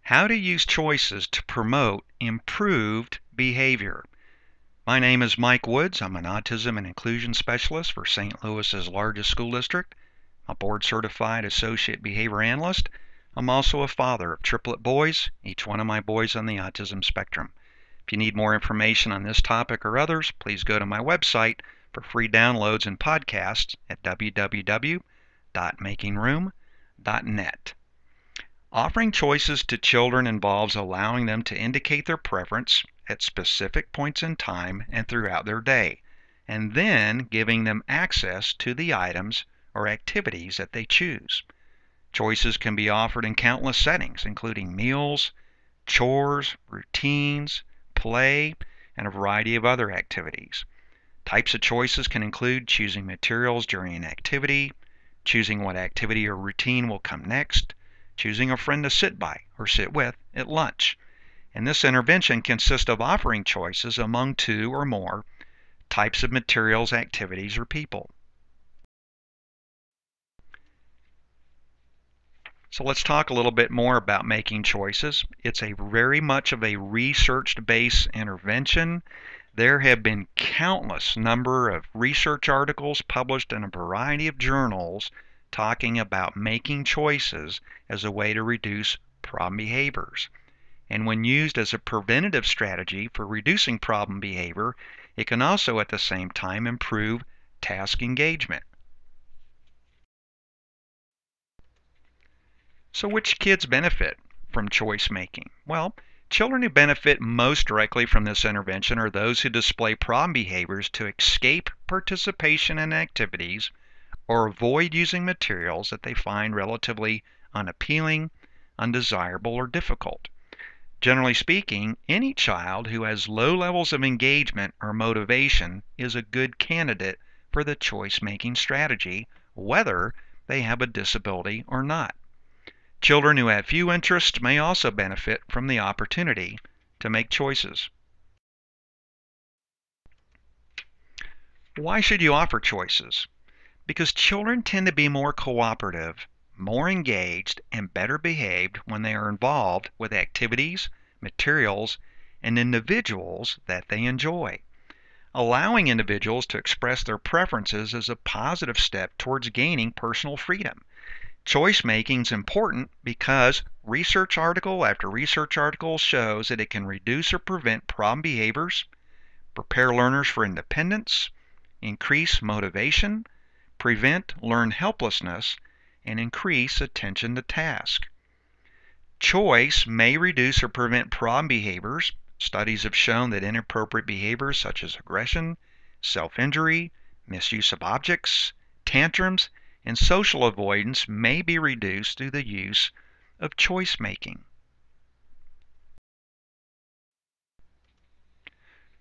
How to use choices to promote improved behavior. My name is Mike Woods. I'm an autism and inclusion specialist for St. Louis's largest school district. I'm a board-certified associate behavior analyst. I'm also a father of triplet boys, each one of my boys on the autism spectrum. If you need more information on this topic or others, please go to my website for free downloads and podcasts at www.makingroom.net. Offering choices to children involves allowing them to indicate their preference at specific points in time and throughout their day, and then giving them access to the items or activities that they choose. Choices can be offered in countless settings, including meals, chores, routines, play, and a variety of other activities. Types of choices can include choosing materials during an activity, choosing what activity or routine will come next, choosing a friend to sit by or sit with at lunch. And this intervention consists of offering choices among two or more types of materials, activities, or people. So let's talk a little bit more about making choices. It's a very much of a research-based intervention. There have been countless number of research articles published in a variety of journals talking about making choices as a way to reduce problem behaviors. And when used as a preventative strategy for reducing problem behavior, it can also at the same time improve task engagement. So which kids benefit from choice making? Well, children who benefit most directly from this intervention are those who display problem behaviors to escape participation in activities or avoid using materials that they find relatively unappealing, undesirable, or difficult. Generally speaking, any child who has low levels of engagement or motivation is a good candidate for the choice-making strategy, whether they have a disability or not. Children who have few interests may also benefit from the opportunity to make choices. Why should you offer choices? Because children tend to be more cooperative, more engaged, and better behaved when they are involved with activities, materials, and individuals that they enjoy. Allowing individuals to express their preferences is a positive step towards gaining personal freedom. Choice making is important because research article after research article shows that it can reduce or prevent problem behaviors, prepare learners for independence, increase motivation, prevent learned helplessness, and increase attention to task. Choice may reduce or prevent problem behaviors. Studies have shown that inappropriate behaviors such as aggression, self-injury, misuse of objects, tantrums, and social avoidance may be reduced through the use of choice making.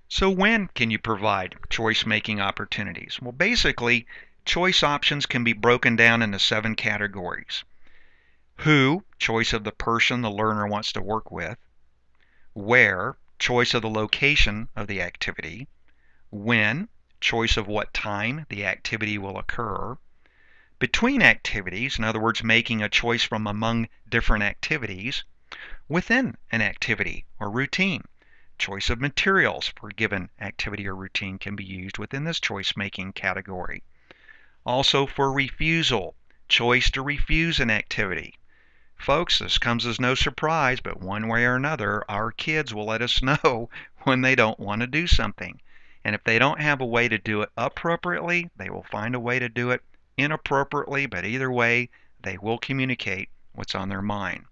So when can you provide choice making opportunities? Well, basically, choice options can be broken down into 7 categories. Who, choice of the person the learner wants to work with. Where, choice of the location of the activity. When, choice of what time the activity will occur. Between activities, in other words, making a choice from among different activities. Within an activity or routine. Choice of materials for a given activity or routine can be used within this choice-making category. Also for refusal, choice to refuse an activity. Folks, this comes as no surprise, but one way or another, our kids will let us know when they don't want to do something. And if they don't have a way to do it appropriately, they will find a way to do it inappropriately, but either way, they will communicate what's on their mind.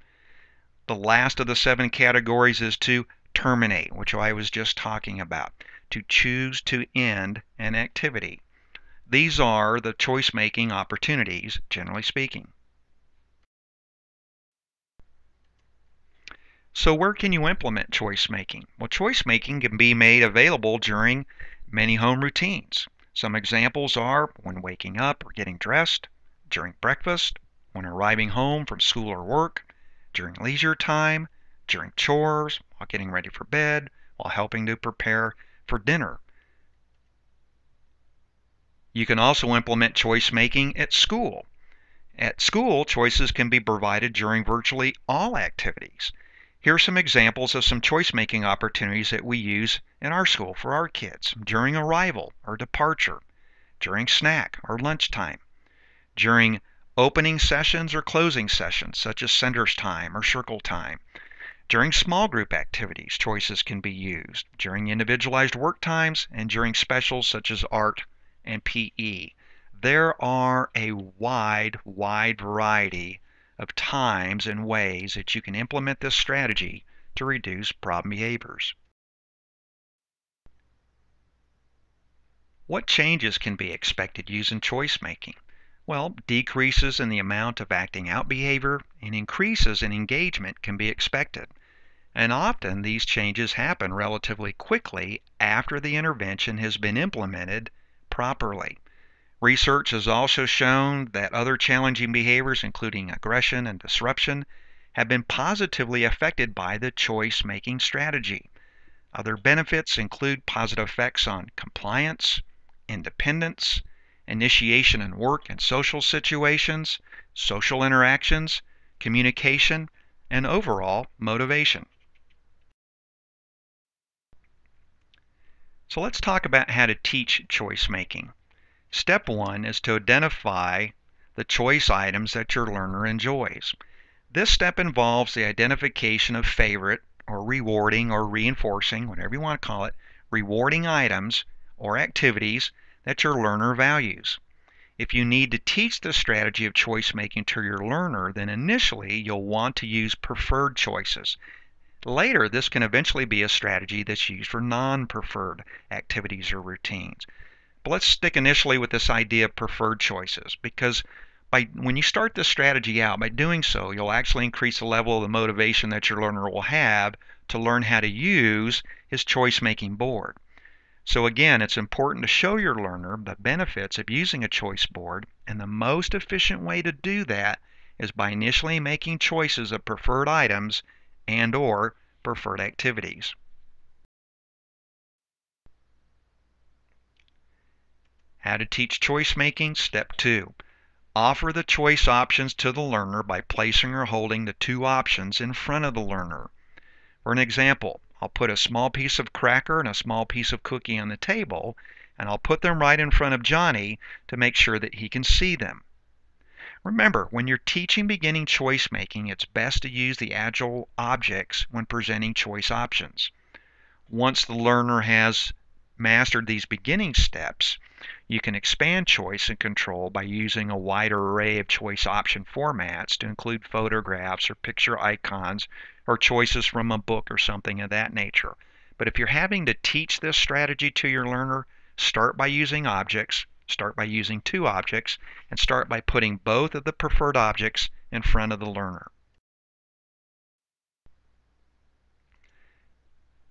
The last of the 7 categories is to terminate, which I was just talking about, to choose to end an activity. These are the choice-making opportunities, generally speaking. So where can you implement choice-making? Well, choice-making can be made available during many home routines. Some examples are when waking up or getting dressed, during breakfast, when arriving home from school or work, during leisure time, during chores, while getting ready for bed, while helping to prepare for dinner. You can also implement choice making at school. At school, choices can be provided during virtually all activities. Here are some examples of some choice-making opportunities that we use in our school for our kids during arrival or departure, during snack or lunchtime, during opening sessions or closing sessions such as centers time or circle time. During small group activities, choices can be used. During individualized work times and during specials such as art and PE. There are a wide variety of times and ways that you can implement this strategy to reduce problem behaviors. What changes can be expected using choice making? Well, decreases in the amount of acting out behavior and increases in engagement can be expected. And often these changes happen relatively quickly after the intervention has been implemented properly. Research has also shown that other challenging behaviors, including aggression and disruption, have been positively affected by the choice-making strategy. Other benefits include positive effects on compliance, independence, initiation in work and social situations, social interactions, communication, and overall motivation. So let's talk about how to teach choice making. Step 1 is to identify the choice items that your learner enjoys. This step involves the identification of favorite or rewarding or reinforcing, whatever you want to call it, rewarding items or activities that your learner values. If you need to teach the strategy of choice making to your learner, then initially you'll want to use preferred choices. Later, this can eventually be a strategy that's used for non-preferred activities or routines. But let's stick initially with this idea of preferred choices, because when you start this strategy out, by doing so, you'll actually increase the level of the motivation that your learner will have to learn how to use his choice-making board. So again, it's important to show your learner the benefits of using a choice board, and the most efficient way to do that is by initially making choices of preferred items and/or preferred activities. How to teach choice making? Step 2. Offer the choice options to the learner by placing or holding the two options in front of the learner. For an example, I'll put a small piece of cracker and a small piece of cookie on the table, and I'll put them right in front of Johnny to make sure that he can see them. Remember, when you're teaching beginning choice making, it's best to use the agile objects when presenting choice options. Once the learner has mastered these beginning steps, you can expand choice and control by using a wider array of choice option formats to include photographs or picture icons or choices from a book or something of that nature. But if you're having to teach this strategy to your learner, start by using objects, start by using two objects, and start by putting both of the preferred objects in front of the learner.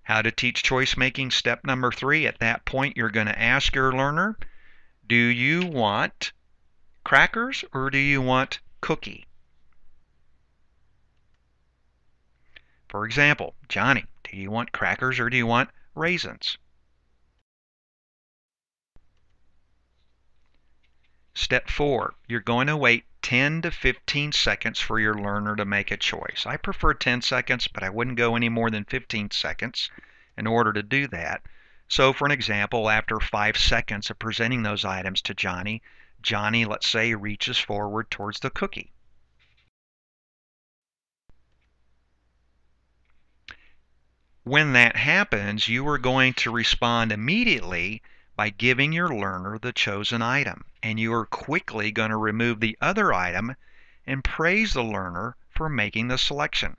How to teach choice making? Step number 3. At that point, you're going to ask your learner, do you want crackers or do you want cookie? For example, Johnny, do you want crackers or do you want raisins? Step 4, you're going to wait 10 to 15 seconds for your learner to make a choice. I prefer 10 seconds, but I wouldn't go any more than 15 seconds in order to do that. So for an example, after 5 seconds of presenting those items to Johnny, let's say, reaches forward towards the cookie. When that happens, you are going to respond immediately by giving your learner the chosen item, and you are quickly going to remove the other item and praise the learner for making the selection.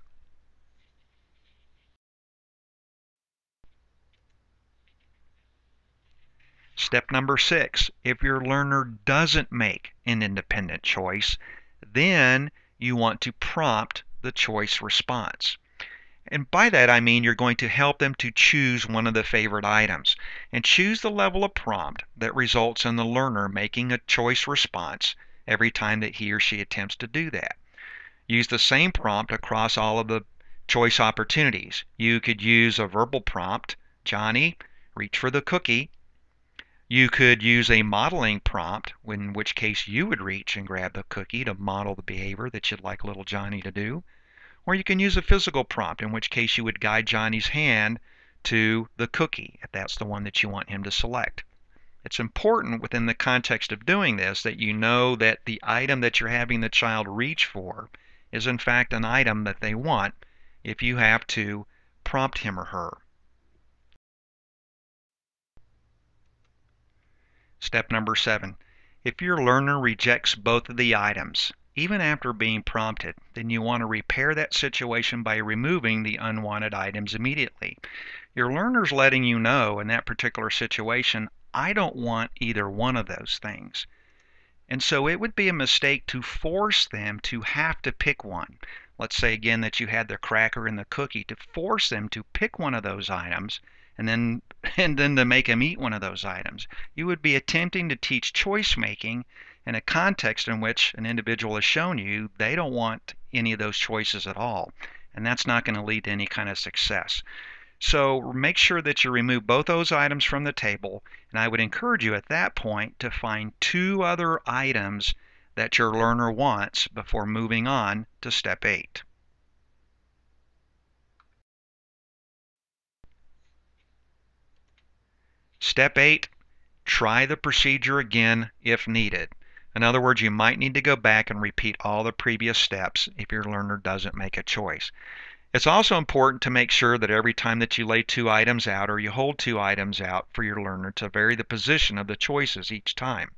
Step number 6, if your learner doesn't make an independent choice, then you want to prompt the choice response. And by that I mean you're going to help them to choose one of the favorite items and choose the level of prompt that results in the learner making a choice response every time that he or she attempts to do that. Use the same prompt across all of the choice opportunities. You could use a verbal prompt, Johnny, reach for the cookie. You could use a modeling prompt, in which case you would reach and grab the cookie to model the behavior that you'd like little Johnny to do. Or you can use a physical prompt, in which case you would guide Johnny's hand to the cookie, if that's the one that you want him to select. It's important within the context of doing this that you know that the item that you're having the child reach for is in fact an item that they want if you have to prompt him or her. Step number 7. If your learner rejects both of the items, even after being prompted, then you want to repair that situation by removing the unwanted items immediately. Your learner's letting you know in that particular situation, I don't want either one of those things. And so it would be a mistake to force them to have to pick one. Let's say again that you had the cracker and the cookie, to force them to pick one of those items and then to make them eat one of those items. You would be attempting to teach choice making in a context in which an individual has shown you they don't want any of those choices at all. And that's not going to lead to any kind of success. So make sure that you remove both those items from the table, and I would encourage you at that point to find 2 other items that your learner wants before moving on to step 8. Step 8, try the procedure again if needed. In other words, you might need to go back and repeat all the previous steps if your learner doesn't make a choice. It's also important to make sure that every time that you lay 2 items out or you hold 2 items out for your learner to vary the position of the choices each time.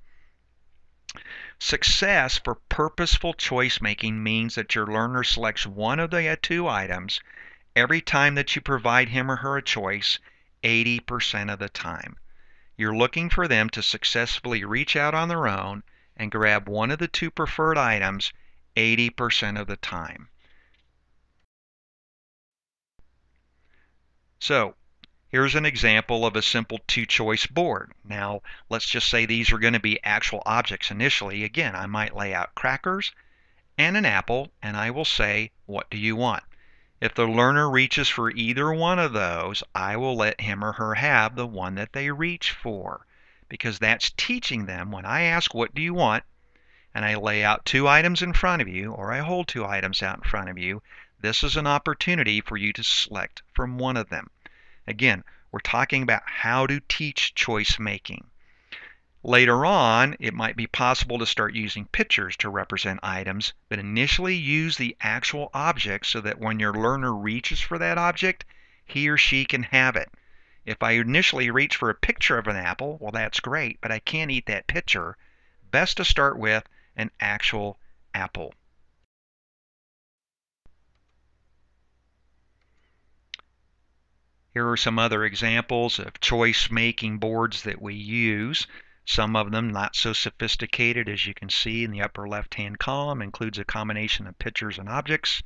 Success for purposeful choice making means that your learner selects one of the 2 items every time that you provide him or her a choice, 80% of the time. You're looking for them to successfully reach out on their own and grab one of the 2 preferred items 80% of the time. So here's an example of a simple 2-choice board. Now let's just say these are going to be actual objects initially. Again, I might lay out crackers and an apple, and I will say, what do you want? If the learner reaches for either one of those, I will let him or her have the one that they reach for, because that's teaching them when I ask, what do you want? And I lay out 2 items in front of you, or I hold 2 items out in front of you, this is an opportunity for you to select from one of them. Again, we're talking about how to teach choice making. Later on, it might be possible to start using pictures to represent items, but initially use the actual object so that when your learner reaches for that object, he or she can have it. If I initially reach for a picture of an apple, well, that's great, but I can't eat that picture. Best to start with an actual apple. Here are some other examples of choice-making boards that we use. Some of them not so sophisticated, as you can see in the upper left-hand column, includes a combination of pictures and objects.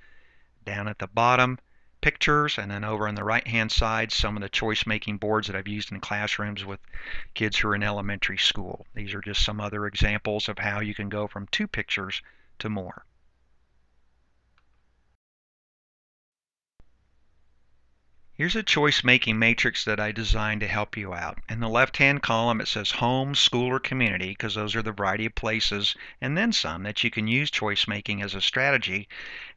Down at the bottom, pictures, and then over on the right-hand side, some of the choice-making boards that I've used in classrooms with kids who are in elementary school. These are just some other examples of how you can go from 2 pictures to more. Here's a choice-making matrix that I designed to help you out. In the left-hand column, it says home, school, or community, because those are the variety of places, and then some that you can use choice-making as a strategy.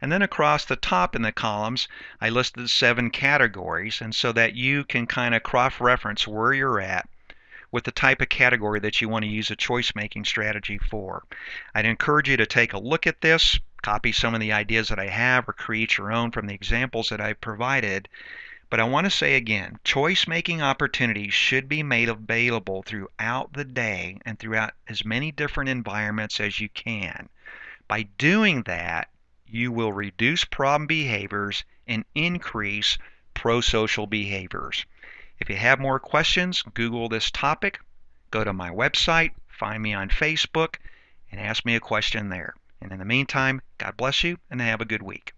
And then across the top in the columns, I listed 7 categories, and so that you can kind of cross-reference where you're at with the type of category that you want to use a choice-making strategy for. I'd encourage you to take a look at this, copy some of the ideas that I have, or create your own from the examples that I've provided. But I want to say again, choice-making opportunities should be made available throughout the day and throughout as many different environments as you can. By doing that, you will reduce problem behaviors and increase pro-social behaviors. If you have more questions, Google this topic, go to my website, find me on Facebook, and ask me a question there. And in the meantime, God bless you and have a good week.